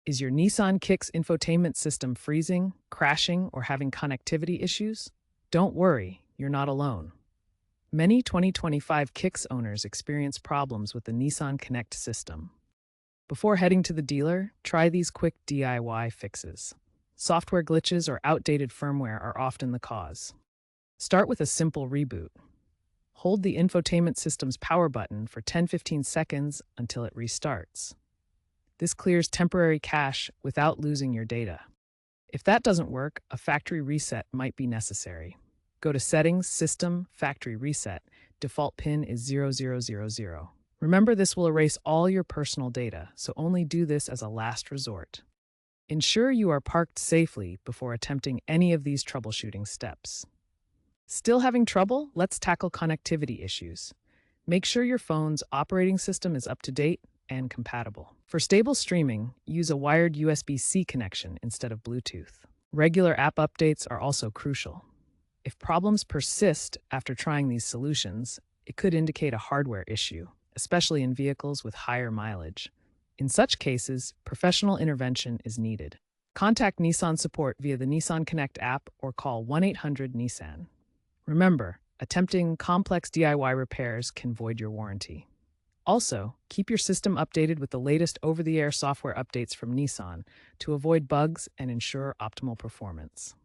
Is your Nissan Kicks infotainment system freezing, crashing, or having connectivity issues? Don't worry, you're not alone. Many 2025 Kicks owners experience problems with the Nissan Connect system. Before heading to the dealer, try these quick DIY fixes. Software glitches or outdated firmware are often the cause. Start with a simple reboot. Hold the infotainment system's power button for 10-15 seconds until it restarts. This clears temporary cache without losing your data. If that doesn't work, a factory reset might be necessary. Go to Settings, System, Factory Reset. Default PIN is 0000. Remember, this will erase all your personal data, so only do this as a last resort. Ensure you are parked safely before attempting any of these troubleshooting steps. Still having trouble? Let's tackle connectivity issues. Make sure your phone's operating system is up to date and compatible. For stable streaming, use a wired USB-C connection instead of Bluetooth. Regular app updates are also crucial. If problems persist after trying these solutions, it could indicate a hardware issue, especially in vehicles with higher mileage. In such cases, professional intervention is needed. Contact Nissan support via the Nissan Connect app or call 1-800-NISSAN. Remember, attempting complex DIY repairs can void your warranty. Also, keep your system updated with the latest over-the-air software updates from Nissan to avoid bugs and ensure optimal performance.